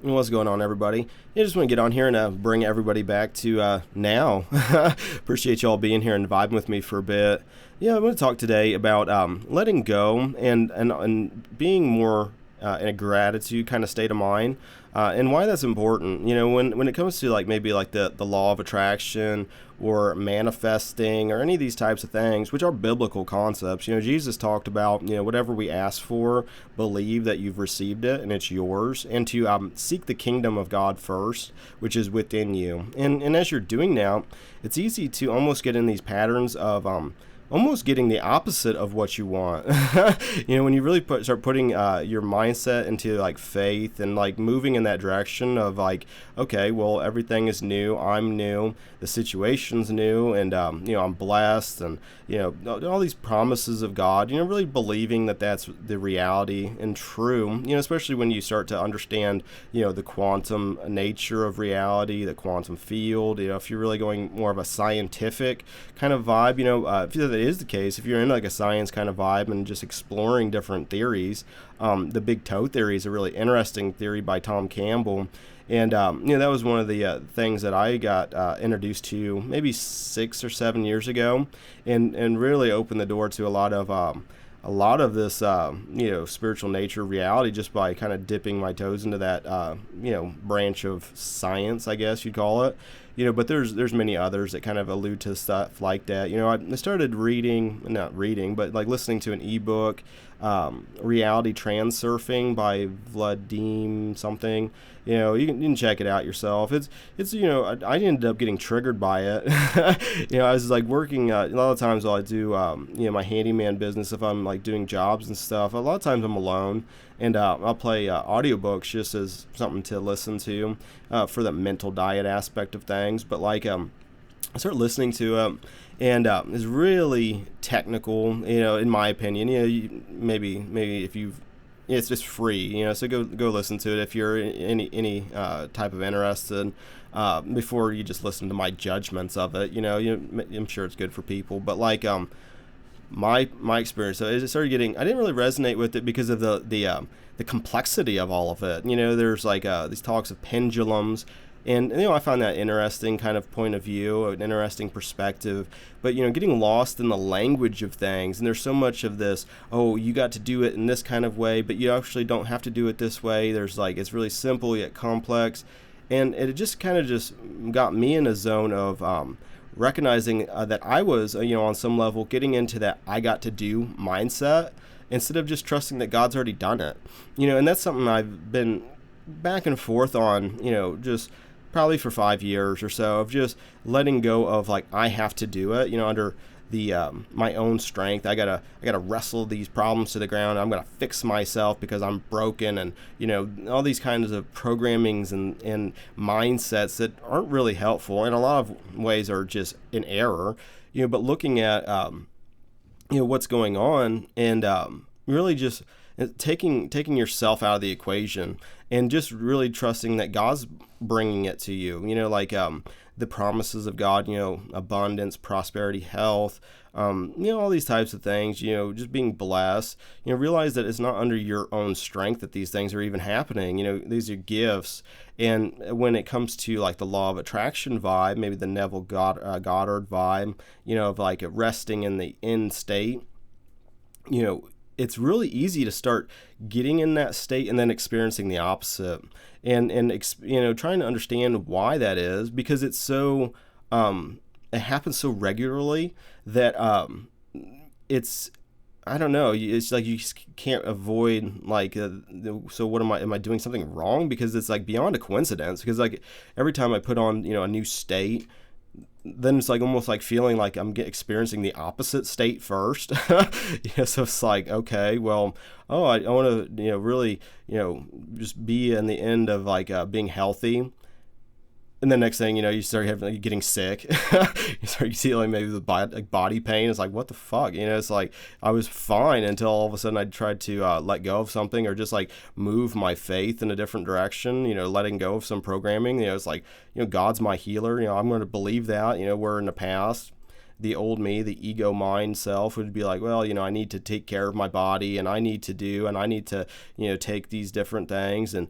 What's going on, everybody? I just want to get on here and bring everybody back to now. Appreciate y'all being here and vibing with me for a bit. Yeah, I'm going to talk today about letting go and being more in a gratitude kind of state of mind, and why that's important. When it comes to like maybe like the law of attraction or manifesting or any of these types of things, which are biblical concepts. Jesus talked about whatever we ask for, believe that you've received it and it's yours, and to seek the kingdom of God first, which is within you. And as you're doing now, it's easy to almost get in these patterns of almost getting the opposite of what you want. When you really start putting your mindset into like faith and like moving in that direction of like, okay, well, everything is new, I'm new, the situation's new, and I'm blessed, and all these promises of God, really believing that that's the reality and true, especially when you start to understand the quantum nature of reality, the quantum field. If you're really going more of a scientific kind of vibe, if that is the case, if you're in like a science kind of vibe and just exploring different theories, the big toe theory is a really interesting theory by Tom Campbell. And that was one of the things that I got introduced to maybe 6 or 7 years ago, and really opened the door to a lot of this spiritual nature reality, just by kind of dipping my toes into that branch of science, I guess you'd call it. But there's many others that kind of allude to stuff like that. I started not reading, but like listening to an ebook, Reality Transurfing by Vladim something. You can check it out yourself. It's I ended up getting triggered by it. I was like working a lot of times while I do my handyman business, if I'm like doing jobs and stuff. A lot of times I'm alone, and I'll play audiobooks just as something to listen to for the mental diet aspect of things. But like I started listening to it, and it's really technical, in my opinion. Maybe if you've it's just free, so go listen to it if you're any type of interested. Before you just listen to my judgments of it, I'm sure it's good for people, but like my experience, so it started getting. I didn't really resonate with it because of the complexity of all of it. There's like these talks of pendulums. And I found that interesting kind of point of view, an interesting perspective. But getting lost in the language of things, and there's so much of this. Oh, you got to do it in this kind of way, but you actually don't have to do it this way. There's like it's really simple yet complex, and it just kind of just got me in a zone of recognizing that I was on some level getting into that I got to do mindset instead of just trusting that God's already done it. And that's something I've been back and forth on. Just probably for 5 years or so, of just letting go of like I have to do it, under the my own strength. I gotta wrestle these problems to the ground. I'm gonna fix myself because I'm broken, and all these kinds of programmings and mindsets that aren't really helpful, and a lot of ways are just in error. But looking at what's going on, and really just taking yourself out of the equation, and just really trusting that God's bringing it to you. Like the promises of God, abundance, prosperity, health, all these types of things, just being blessed. Realize that it's not under your own strength that these things are even happening. These are gifts. And when it comes to like the law of attraction vibe, maybe the Neville Goddard vibe, of like resting in the end state, it's really easy to start getting in that state and then experiencing the opposite, and trying to understand why that is, because it's so it happens so regularly that it's, I don't know, it's like you just can't avoid like so what am I doing something wrong? Because it's like beyond a coincidence, because like every time I put on a new state, then it's like almost like feeling like I'm experiencing the opposite state first. So it's like, okay, well, I want to really just be in the end of like being healthy. And then next thing you start having like, getting sick. You start feeling maybe the body pain. It's like, what the fuck? It's like I was fine until all of a sudden I tried to let go of something, or just like move my faith in a different direction. Letting go of some programming. It's like God's my healer. I'm going to believe that. Where in the past, the old me, the ego mind self would be like, well, I need to take care of my body, and I need to take these different things. And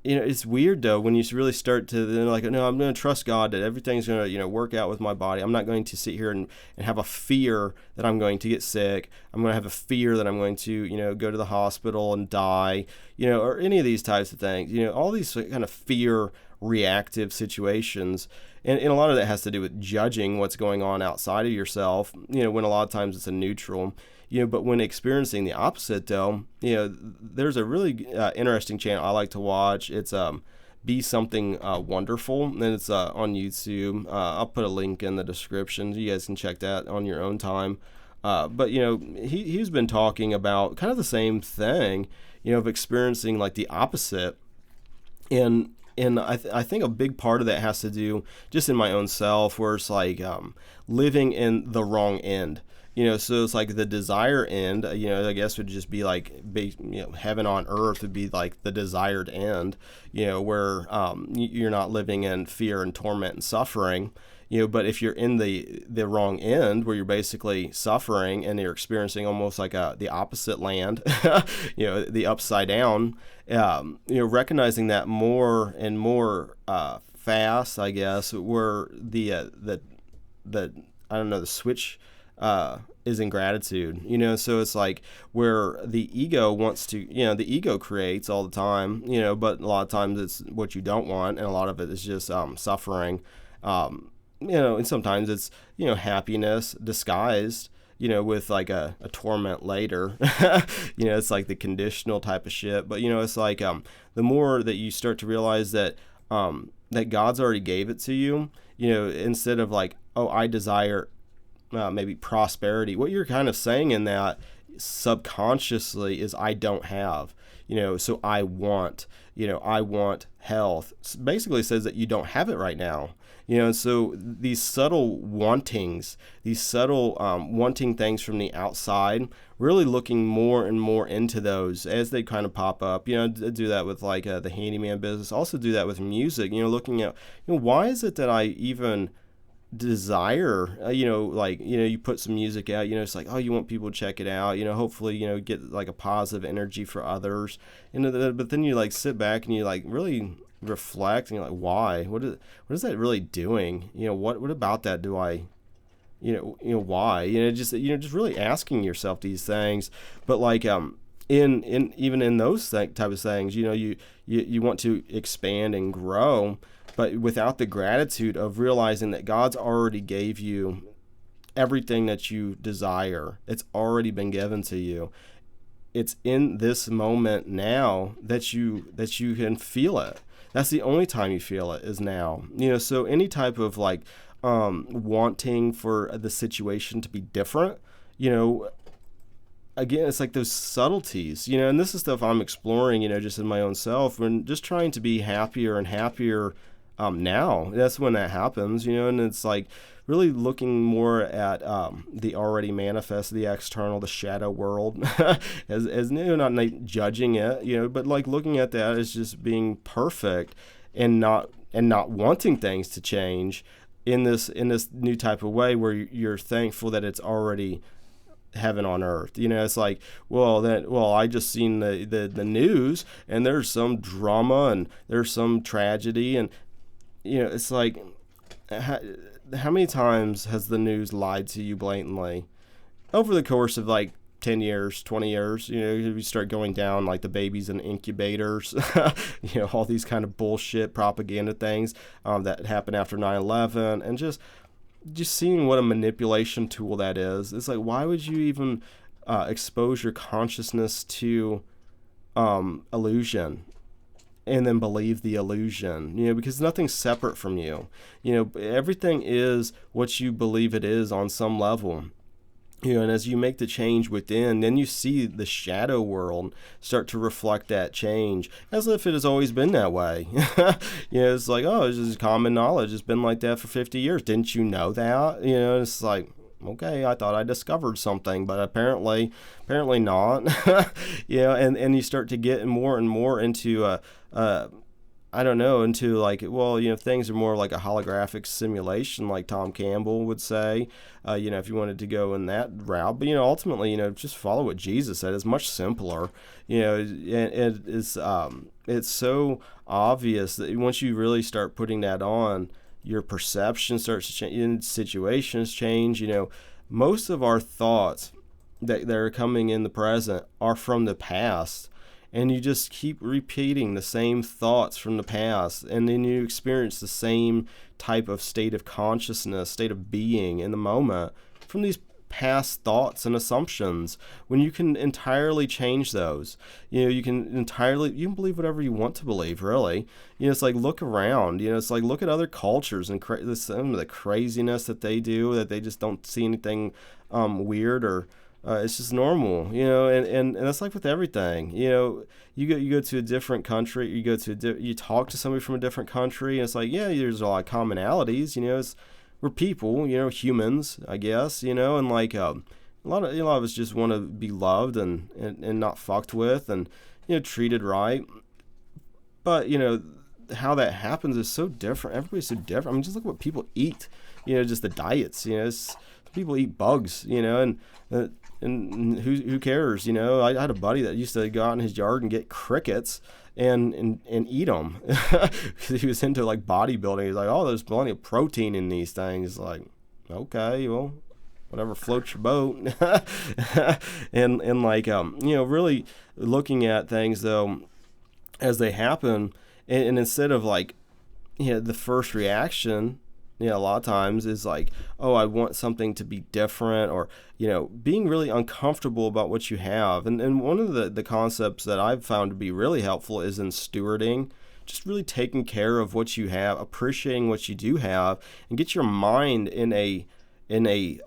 it's weird though when you really start to then like, no, I'm going to trust God that everything's going to, work out with my body. I'm not going to sit here and have a fear that I'm going to get sick. I'm going to have a fear that I'm going to, go to the hospital and die, or any of these types of things, all these kind of fear reactive situations. And a lot of that has to do with judging what's going on outside of yourself, when a lot of times it's a neutral. But when experiencing the opposite, though, there's a really interesting channel I like to watch. It's Be Something Wonderful, and it's on YouTube. I'll put a link in the description. You guys can check that on your own time. But he's been talking about kind of the same thing, of experiencing like the opposite, and I think a big part of that has to do just in my own self, where it's like living in the wrong end. So it's like the desire end, I guess would just be like, heaven on earth would be like the desired end, where you're not living in fear and torment and suffering, but if you're in the wrong end, where you're basically suffering and you're experiencing almost like the opposite land, the upside down, recognizing that more and more fast, I guess, where the I don't know, the switch is in gratitude, so it's like where the ego wants to, the ego creates all the time, but a lot of times it's what you don't want, and a lot of it is just suffering, and sometimes it's, happiness disguised, with like a torment later, it's like the conditional type of shit, but it's like the more that you start to realize that that God's already gave it to you, instead of like, oh, I desire maybe prosperity. What you're kind of saying in that subconsciously is I don't have, so I want, I want health. Basically says that you don't have it right now, and so these subtle wantings, these subtle wanting things from the outside, really looking more and more into those as they kind of pop up, do that with like the handyman business, also do that with music, looking at, why is it that I even desire, you put some music out, it's like, oh, you want people to check it out, hopefully, get like a positive energy for others, but then you like sit back and you like really reflect and you're like, why? What is that really doing? What about that do I, why? Just really asking yourself these things, but like in even in those type of things, you want to expand and grow, but without the gratitude of realizing that God's already gave you everything that you desire. It's already been given to you. It's in this moment now that you can feel it. That's the only time you feel it is now. So any type of like wanting for the situation to be different, again, it's like those subtleties, and this is stuff I'm exploring, just in my own self, and just trying to be happier and happier now. That's when that happens, and it's like really looking more at the already manifest, the external, the shadow world, as not judging it, but like looking at that as just being perfect and not wanting things to change in this new type of way where you're thankful that it's already heaven on earth. It's like, I just seen the news and there's some drama and there's some tragedy, and it's like, how many times has the news lied to you blatantly over the course of like 10 years, 20 years? We start going down like the babies in incubators, all these kind of bullshit propaganda things that happened after 9/11, and just seeing what a manipulation tool that is. It's like, why would you even expose your consciousness to illusion and then believe the illusion, because nothing's separate from you. Everything is what you believe it is on some level. And as you make the change within, then you see the shadow world start to reflect that change as if it has always been that way. It's like, oh, it's just common knowledge. It's been like that for 50 years. Didn't you know that? It's like, okay, I thought I discovered something, but apparently not. And you start to get more and more into I don't know, into like, well, things are more like a holographic simulation, like Tom Campbell would say, if you wanted to go in that route. But, ultimately, just follow what Jesus said. It's much simpler. It's so obvious that once you really start putting that on, your perception starts to change, situations change. Most of our thoughts that are coming in the present are from the past, and you just keep repeating the same thoughts from the past, and then you experience the same type of state of consciousness, state of being in the moment from these past thoughts and assumptions, when you can entirely change those. You can believe whatever you want to believe, really. It's like, look around. It's like, look at other cultures and some of the craziness that they do, that they just don't see anything weird, or it's just normal, and that's like with everything. You go to a different country, you talk to somebody from a different country, and it's like, yeah, there's a lot of commonalities. We're people, humans, I guess, and like a lot of us just want to be loved and not fucked with, and treated right. But how that happens is so different. Everybody's so different. I mean, just look at what people eat. Just the diets. People eat bugs. And who cares? I had a buddy that used to go out in his yard and get crickets and eat them. He was into like bodybuilding. He's like, oh, there's plenty of protein in these things. Like, okay, well, whatever floats your boat. and like really looking at things though as they happen, and instead of like the first reaction, a lot of times is like, oh, I want something to be different, or, being really uncomfortable about what you have. And one of the concepts that I've found to be really helpful is in stewarding, just really taking care of what you have, appreciating what you do have, and get your mind in a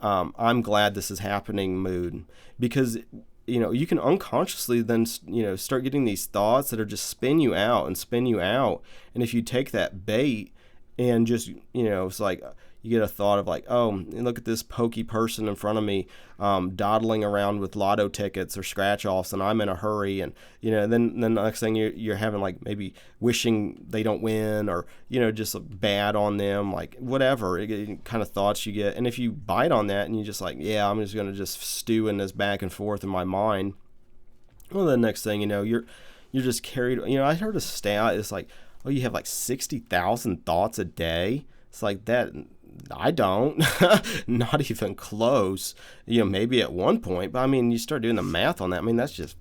I'm glad this is happening mood. Because you can unconsciously then start getting these thoughts that are just spin you out. And if you take that bait and just, it's like you get a thought of like, oh, look at this pokey person in front of me dawdling around with lotto tickets or scratch offs, and I'm in a hurry. And, then the next thing you're having like maybe wishing they don't win, or, just bad on them, like whatever kind of thoughts you get. And if you bite on that and you just like, yeah, I'm just going to just stew in this back and forth in my mind, well, the next thing you're just carried. I heard a stat, it's like, oh, you have like 60,000 thoughts a day. It's like that. I don't, not even close. Maybe at one point, but I mean, you start doing the math on that. I mean, that's just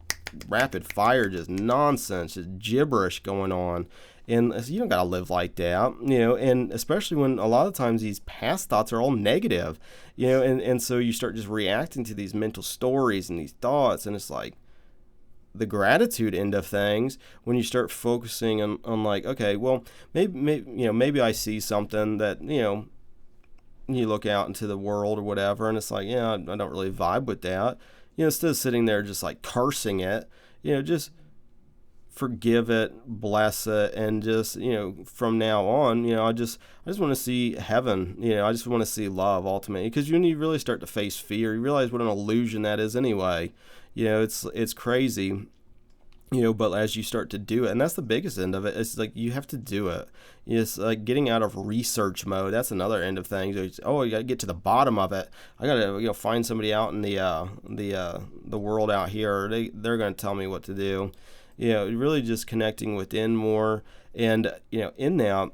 rapid fire, just nonsense, just gibberish going on. And you don't got to live like that, and especially when a lot of times these past thoughts are all negative, and so you start just reacting to these mental stories and these thoughts. And it's like, the gratitude end of things, when you start focusing on like, okay, well, maybe I see something that, you look out into the world or whatever, and it's like, yeah, I don't really vibe with that. Instead of sitting there just like cursing it, just forgive it, bless it, and just, from now on, I just want to see heaven. I just want to see love ultimately, because when you really start to face fear, you realize what an illusion that is anyway. It's crazy. But as you start to do it, and that's the biggest end of it, it's like you have to do it. It's like getting out of research mode. That's another end of things. Oh, you got to get to the bottom of it. I got to find somebody out in the world out here. They're going to tell me what to do. Really just connecting within more, and in that,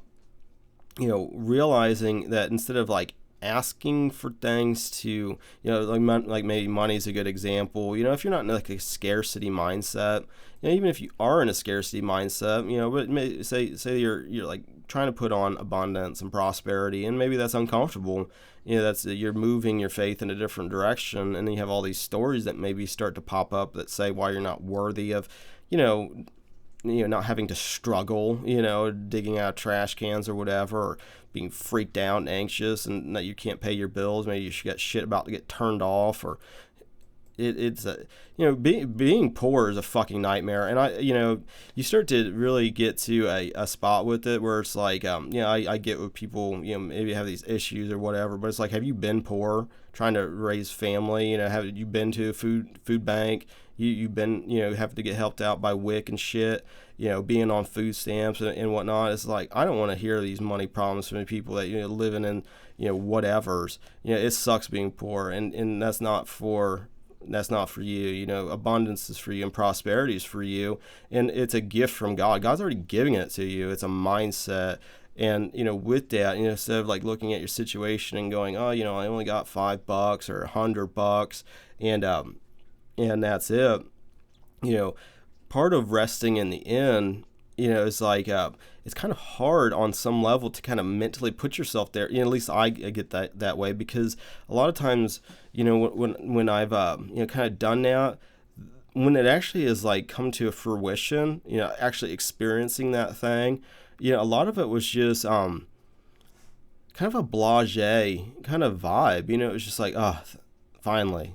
realizing that instead of like asking for things to, like maybe money's a good example. If you're not in like a scarcity mindset, even if you are in a scarcity mindset, but say you're like trying to put on abundance and prosperity, and maybe that's uncomfortable. That's you're moving your faith in a different direction, and then you have all these stories that maybe start to pop up that say why you're not worthy of, not having to struggle, digging out trash cans or whatever, or being freaked out and anxious, and that you can't pay your bills. Maybe you got shit about to get turned off, or it's being poor is a fucking nightmare. And you start to really get to a spot with it where it's like, I get with people, maybe have these issues or whatever, but it's like, have you been poor? trying to raise family. Have you been to a food bank? You've been, have to get helped out by WIC and shit, being on food stamps and whatnot. It's like, I don't want to hear these money problems from the people that, living in, whatevers. It sucks being poor, and that's not for you. Abundance is for you and prosperity is for you. And it's a gift from God. God's already giving it to you. It's a mindset. And, with that, instead of like looking at your situation and going, oh, I only got $5 or $100 and that's it. Part of resting in the inn, is like, it's kind of hard on some level to kind of mentally put yourself there. At least I get that way, because a lot of times, when I've, kind of done that, when it actually is like come to a fruition, actually experiencing that thing, a lot of it was just, kind of a blasé kind of vibe, it was just like, oh, finally.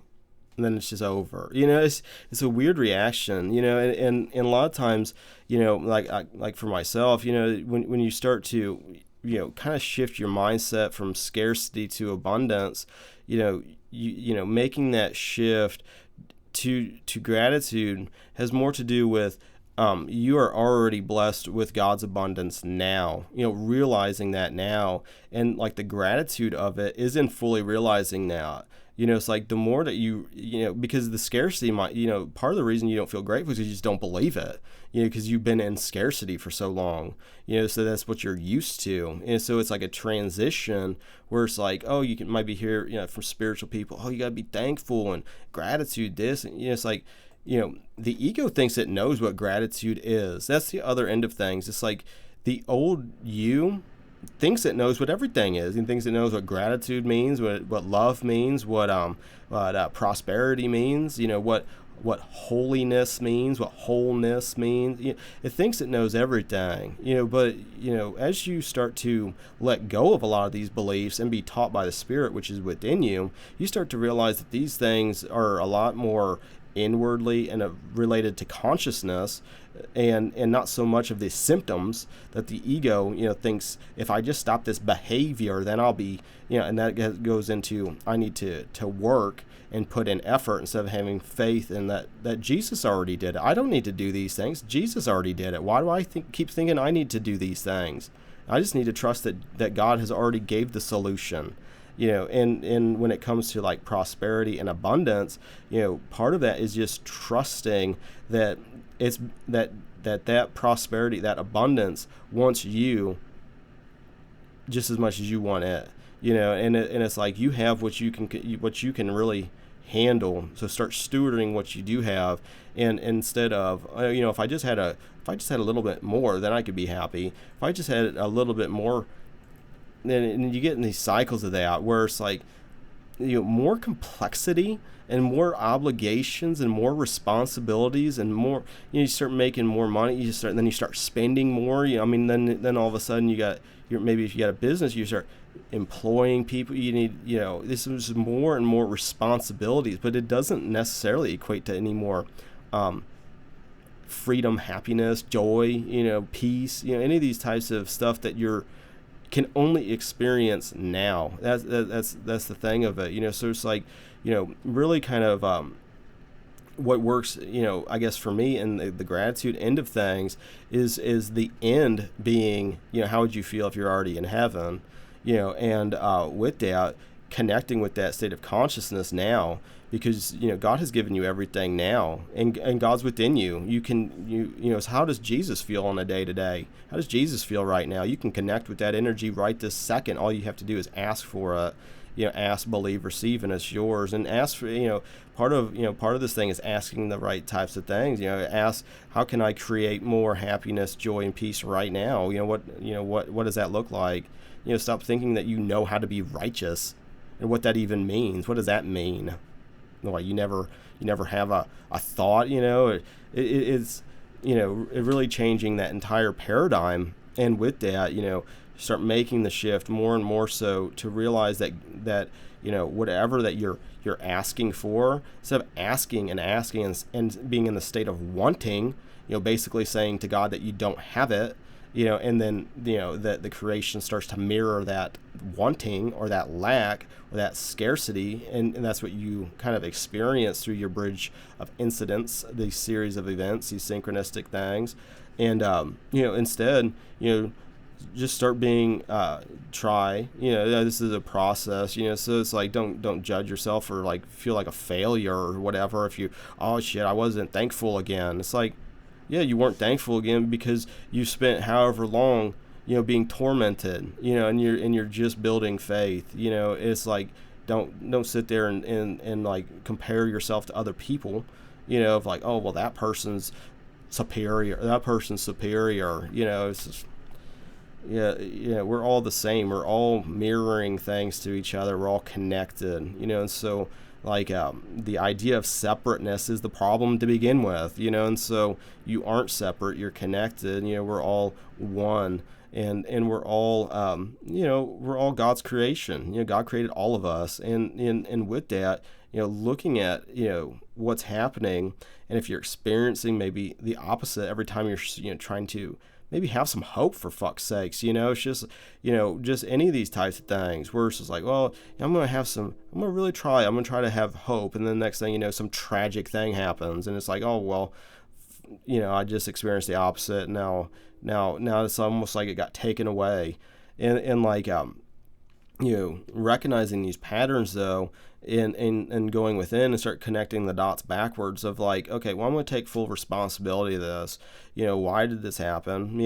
And then it's just over. It's a weird reaction, and a lot of times, like for myself, when you start to, kind of shift your mindset from scarcity to abundance, making that shift to gratitude has more to do with, you are already blessed with God's abundance now, realizing that now, and like the gratitude of it is in fully realizing that. It's like the more that because the scarcity might, part of the reason you don't feel grateful is because you just don't believe it, because you've been in scarcity for so long, so that's what you're used to. And so it's like a transition where it's like, oh, might be here, from spiritual people, oh, you got to be thankful and gratitude this. And, it's like, the ego thinks it knows what gratitude is. That's the other end of things. It's like the old you thinks it knows what everything is, and thinks it knows what gratitude means, what love means, what prosperity means, what holiness means, what wholeness means. It thinks it knows everything, but as you start to let go of a lot of these beliefs and be taught by the Spirit, which is within you, you start to realize that these things are a lot more inwardly and related to consciousness, and not so much of the symptoms that the ego thinks, if I just stop this behavior, then I'll be, and that goes into, I need to work and put in effort instead of having faith in that Jesus already did it. I don't need to do these things. Jesus already did it. Why do I keep thinking I need to do these things? I just need to trust that God has already gave the solution. And when it comes to like prosperity and abundance, part of that is just trusting that it's that prosperity, that abundance wants you just as much as you want it, and it's like you have what you can really handle. So start stewarding what you do have, and instead of, if I just had a little bit more, then I could be happy. If I just had a little bit more, then you get in these cycles of that where it's like, more complexity and more obligations and more responsibilities and more, you start making more money. Then you start spending more. Then all of a sudden maybe if you got a business, you start employing people. You need, this is more and more responsibilities, but it doesn't necessarily equate to any more freedom, happiness, joy, peace, any of these types of stuff that can only experience now. That's the thing of it, so it's like, really kind of what works, I guess for me and the gratitude end of things is the end being, how would you feel if you're already in heaven, and with that, connecting with that state of consciousness now, because God has given you everything now, and God's within you. You can so how does Jesus feel on a day to day? How does Jesus feel right now? You can connect with that energy right this second. All you have to do is ask for it. Ask, believe, receive, and it's yours. And ask for, part of this thing is asking the right types of things. Ask, how can I create more happiness, joy, and peace right now? What does that look like? Stop thinking that how to be righteous and what that even means. What does that mean? Like you never have a thought, it's, it really changing that entire paradigm. And with that, start making the shift more and more so to realize that whatever that you're asking for, instead of asking and being in the state of wanting, basically saying to God that you don't have it, and then, the creation starts to mirror that wanting or that lack or that scarcity. And that's what you kind of experience through your bridge of incidents, these series of events, these synchronistic things. And, instead, just start being this is a process, so it's like don't judge yourself or like feel like a failure or whatever if you, oh shit, I wasn't thankful again. It's like, yeah, you weren't thankful again because you spent however long being tormented, and you're just building faith. It's like don't sit there and like compare yourself to other people, of like, oh well, that person's superior, it's just, yeah, we're all the same. We're all mirroring things to each other. We're all connected, and so like the idea of separateness is the problem to begin with, and so you aren't separate. You're connected. We're all one, and we're all we're all God's creation. God created all of us, and with that, looking at what's happening, and if you're experiencing maybe the opposite every time you're trying to maybe have some hope, for fuck's sakes. It's just, just any of these types of things where it's just like, well, I'm going to really try. I'm going to try to have hope. And then the next thing, some tragic thing happens. And it's like, oh, well, I just experienced the opposite. Now it's almost like it got taken away. And like, recognizing these patterns though, and going within and start connecting the dots backwards of like, okay, well, I'm going to take full responsibility of this. Why did this happen?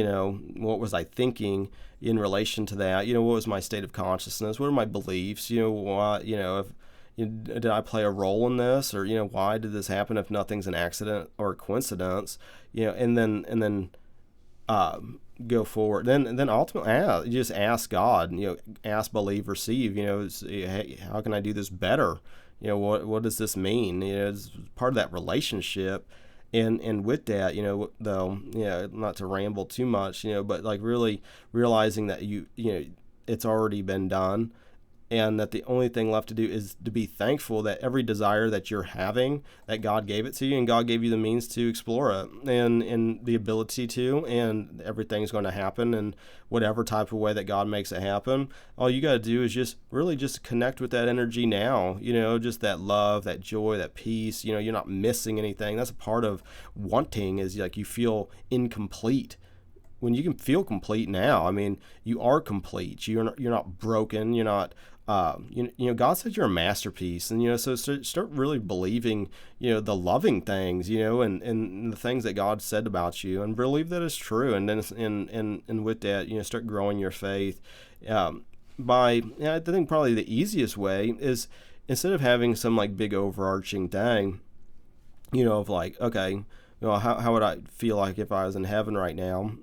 What was I thinking in relation to that? What was my state of consciousness? What are my beliefs? Why, if, did I play a role in this, or, why did this happen if nothing's an accident or a coincidence? And then go forward. Then ultimately, you just ask God. Ask, believe, receive. Hey, how can I do this better? What does this mean? It's part of that relationship, and with that, though, not to ramble too much, but like really realizing that it's already been done. And that the only thing left to do is to be thankful that every desire that you're having, that God gave it to you, and God gave you the means to explore it, and the ability to, and everything's going to happen in whatever type of way that God makes it happen. All you got to do is just really just connect with that energy now, just that love, that joy, that peace. You're not missing anything. That's a part of wanting, is like you feel incomplete. When you can feel complete now, I mean, you are complete. You're not broken. You're not. God says you're a masterpiece, and so start really believing, the loving things, and the things that God said about you, and believe that it's true, and then and with that, start growing your faith. I think probably the easiest way is, instead of having some like big overarching thing, of like, okay, how would I feel like if I was in heaven right now?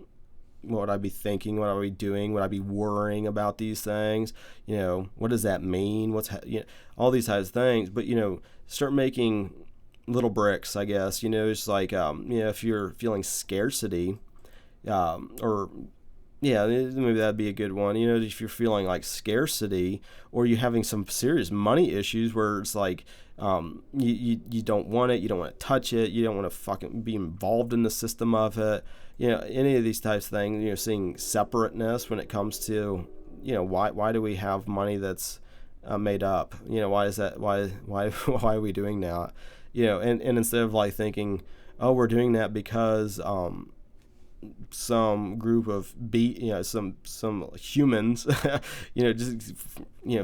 What would I be thinking? What would I be doing? Would I be worrying about these things? What does that mean? All these types of things. But, start making little bricks, I guess. It's like, if you're feeling scarcity, or, yeah, maybe that'd be a good one. If you're feeling like scarcity, or you're having some serious money issues where it's like, you don't want it, you don't want to touch it, you don't want to fucking be involved in the system of it. Any of these types of things, seeing separateness when it comes to, why do we have money that's made up? Why is that? Why are we doing that? And instead of like thinking, oh, we're doing that because some group of some humans, just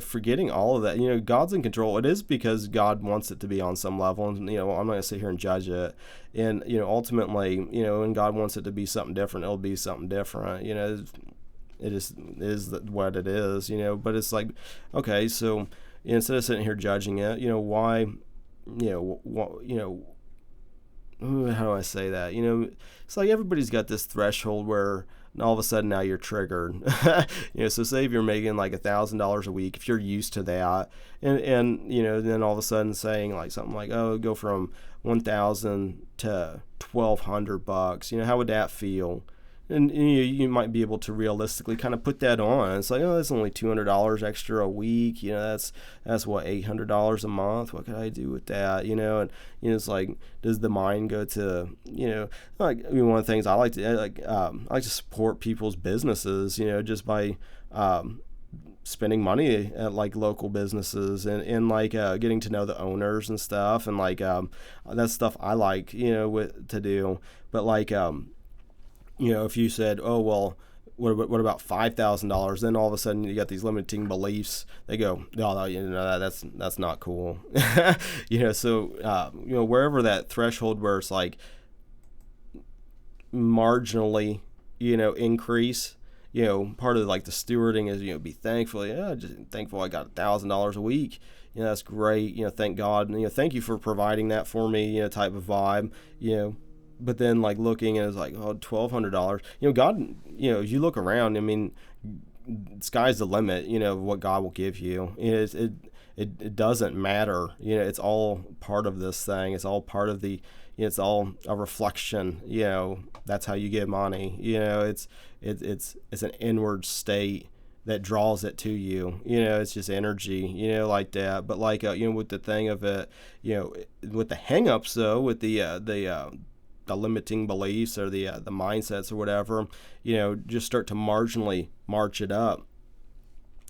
forgetting all of that. God's in control. It is because God wants it to be on some level, and I'm not gonna sit here and judge it. And ultimately, when God wants it to be something different, it'll be something different. It is what it is. But it's like, okay, so instead of sitting here judging it, why, how do I say that? It's like everybody's got this threshold where all of a sudden now you're triggered. So say if you're making like $1,000 a week, if you're used to that, and then all of a sudden saying like something like, oh, go from $1,000 to $1,200, how would that feel? and you might be able to realistically kind of put that on. It's like, oh, that's only $200 extra a week. That's what, $800 a month. What could I do with that? And it's like, does the mind go to like, one of the things I like to I like to support people's businesses. Just by spending money at like local businesses and like getting to know the owners and stuff, and like that's stuff I like to do. But like if you said, oh well, what about $5,000? Then all of a sudden you got these limiting beliefs. They go, no, that's not cool. So wherever that threshold where it's like marginally increase, part of like the stewarding is be thankful. Just thankful I got $1,000 a week. That's great. Thank God. Thank you for providing that for me. Type of vibe. But then like looking and it's like, oh, $1,200. God. As you look around, I mean, sky's the limit. Of what God will give you. It doesn't matter. It's all part of this thing. It's all part of the. It's all a reflection. That's how you get money. It's an inward state that draws it to you. It's just energy. Like that. But like with the thing of it, with the hangups though, with the limiting beliefs or the mindsets or whatever, just start to marginally march it up.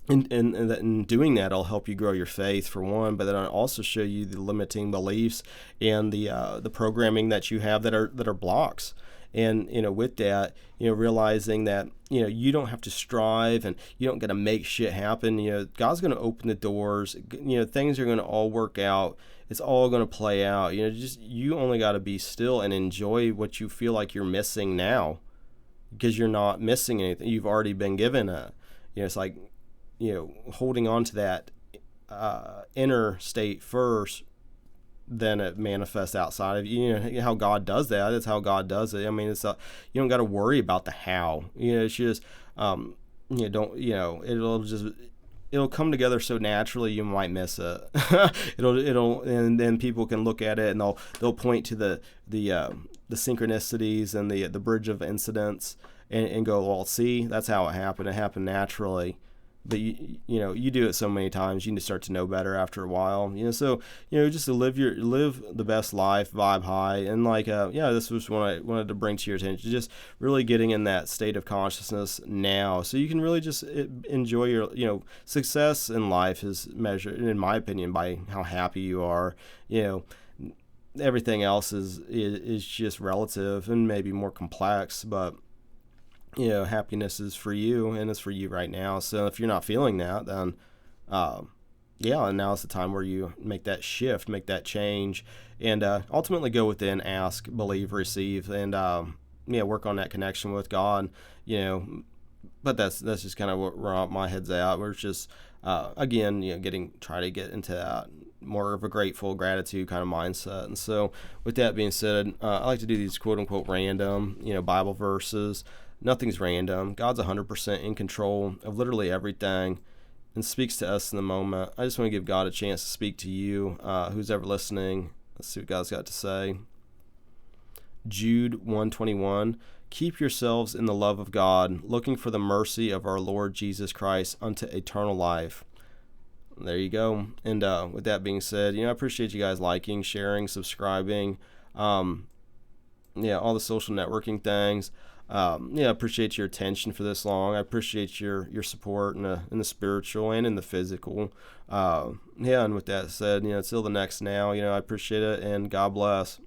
And doing that will help you grow your faith for one, but then I'll also show you the limiting beliefs and the programming that you have that are blocks. And with that, realizing that you don't have to strive and you don't got to make shit happen. God's going to open the doors. Things are going to all work out. It's all going to play out. You only got to be still and enjoy what you feel like you're missing now, because you're not missing anything. You've already been given it. It's like holding on to that inner state first, then it manifests outside of you. How God does that. That's how God does it. I mean, you don't got to worry about the how. It's just it'll come together so naturally you might miss it. And then people can look at it and they'll point to the synchronicities and the bridge of incidents and go, well, see, that's how it happened. It happened naturally. But you do it so many times, you start to know better after a while. So just to live the best life, vibe high, and like this was what I wanted to bring to your attention. Just really getting in that state of consciousness now, so you can really just enjoy your success in life is measured, in my opinion, by how happy you are. Everything else is just relative and maybe more complex, but happiness is for you, and it's for you right now. So if you're not feeling that, then and now is the time where you make that shift, make that change, and ultimately go within, ask, believe, receive, and work on that connection with God. But that's just kind of where my head's at. We're just again, try to get into that more of a grateful, gratitude kind of mindset. And so with that being said, I like to do these quote unquote random, Bible verses. Nothing's random. God's 100% in control of literally everything and speaks to us in the moment. I just want to give God a chance to speak to you, who's ever listening. Let's see what God's got to say. Jude 1:21. Keep yourselves in the love of God, looking for the mercy of our Lord Jesus Christ unto eternal life. There you go. And with that being said, I appreciate you guys liking, sharing, subscribing, all the social networking things. I appreciate your attention for this long. I appreciate your support in the spiritual and in the physical. And with that said, until the next now, I appreciate it, and God bless.